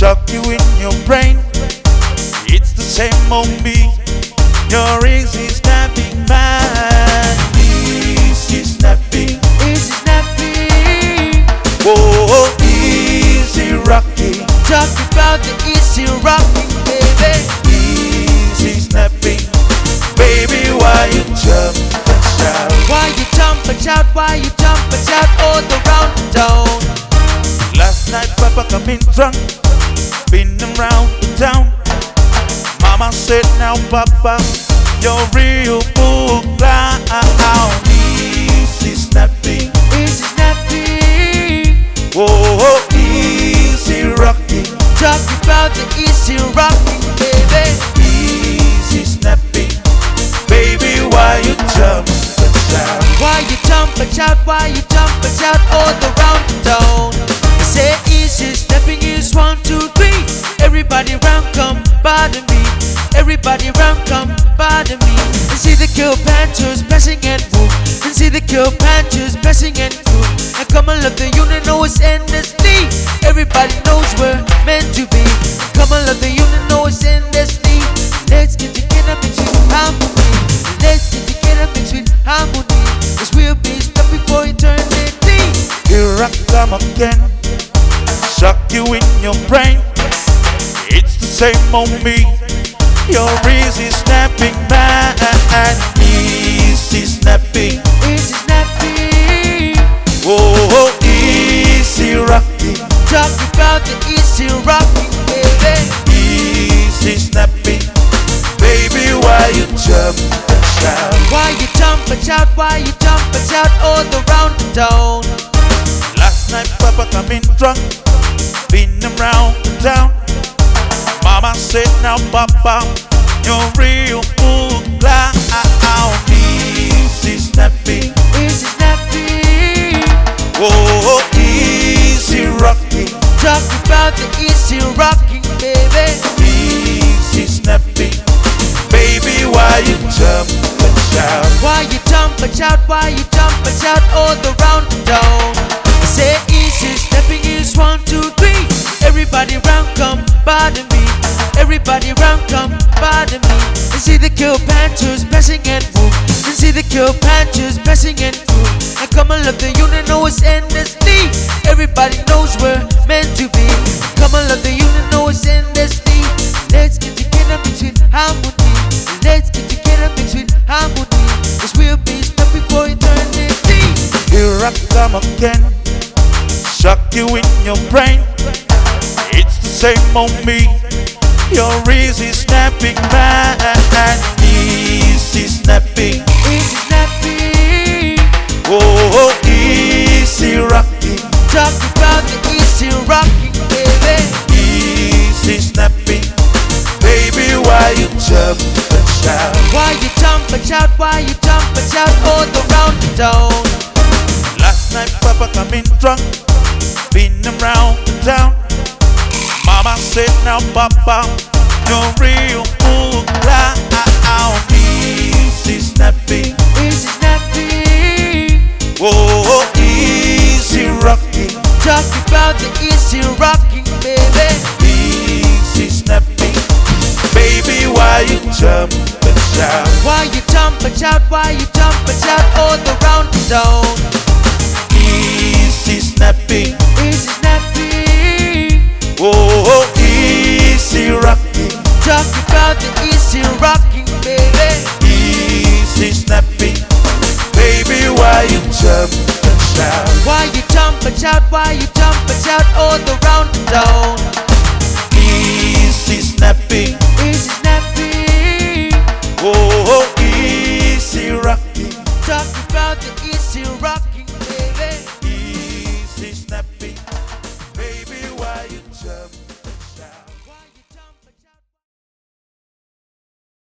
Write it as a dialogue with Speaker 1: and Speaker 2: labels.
Speaker 1: shock you in your brain. It's the same on me. You're easy snapping man. Easy snapping.
Speaker 2: Easy snapping.
Speaker 1: Whoa, easy rocking.
Speaker 2: Talk about the easy rocking, baby.
Speaker 1: Easy snapping. Baby, why you jump and shout?
Speaker 2: Why you jump and shout? Why you jump and shout all around the town?
Speaker 1: Last night Papa come in drunk, been around the town. Mama said now Papa, you're real bull clown. Easy snapping.
Speaker 2: Easy snapping.
Speaker 1: Whoa, easy rocking.
Speaker 2: Talk about the easy rocking, baby.
Speaker 1: Easy snapping. Baby, why you jump and shout?
Speaker 2: Why you jump and shout? Why you jump and shout all around the town? They say easy snapping is 1, 2, 3. Everybody round come bother me. Everybody round come bother me. And see the kill panthers passing and move. And see the kill panthers passing and move. And come on, love the unit, know it's endlessly. Everybody knows we're meant to be. Come on, love the unit, know it's endlessly. Let's get together between harmony. Let's get together between harmony. Cause we'll be stuck before eternity.
Speaker 1: Here I come again, shock you in your brain. It's the same on me. You're easy snapping man. Easy snapping.
Speaker 2: Easy snapping.
Speaker 1: Whoa, easy rocking.
Speaker 2: Talk about the easy rocking, baby.
Speaker 1: Easy snapping. Baby, why you jump and shout?
Speaker 2: Why you jump and shout? Why you jump and shout all around the town?
Speaker 1: Last night Papa come in drunk, been around the town. Mama said now Papa, you're real bull clown. Easy snapping.
Speaker 2: Easy snapping.
Speaker 1: Whoa, easy rocking.
Speaker 2: Talk about the easy rocking, baby.
Speaker 1: Easy snapping. Baby, why you jump and shout?
Speaker 2: Why you jump and shout? Why you jump and shout all around the town? They say easy snapping is 1, 2, 3. Everybody round come bother me. Everybody round come bother me. And see the kill panthers passing and move. And see the kill panthers passing and move. And come on, love the unit, know it's endlessly. Everybody knows we're meant to be. Come on, love the unit, know it's endlessly. Let's get together between harmony. Let's get together between harmony. Cause we'll be stuck before eternity.
Speaker 1: Here I come again, shock you in your brain. It's the same on me. You're easy snapping man. Easy snapping.
Speaker 2: Easy snapping.
Speaker 1: Whoa, easy rocking.
Speaker 2: Talk about the easy rocking, baby.
Speaker 1: Easy snapping. Baby, why you jump and shout?
Speaker 2: Why you jump and shout? Why you jump and shout all around the town?
Speaker 1: Last night Papa come in drunk, been around the town. Mama said now Papa, you're real bull clown. Easy snapping.
Speaker 2: Easy snapping.
Speaker 1: Whoa, easy rocking.
Speaker 2: Talk about the easy rocking, baby.
Speaker 1: Easy snapping. Baby, why you jump and shout?
Speaker 2: Why you jump and shout? Why you jump and shout all around the town?
Speaker 1: Easy snapping.
Speaker 2: Easy snapping.
Speaker 1: Whoa, easy rocking.
Speaker 2: Talk about the easy rocking, baby.
Speaker 1: Easy snapping. Baby, why you jump and shout?
Speaker 2: Why you jump and shout? Why you jump and shout all around the town?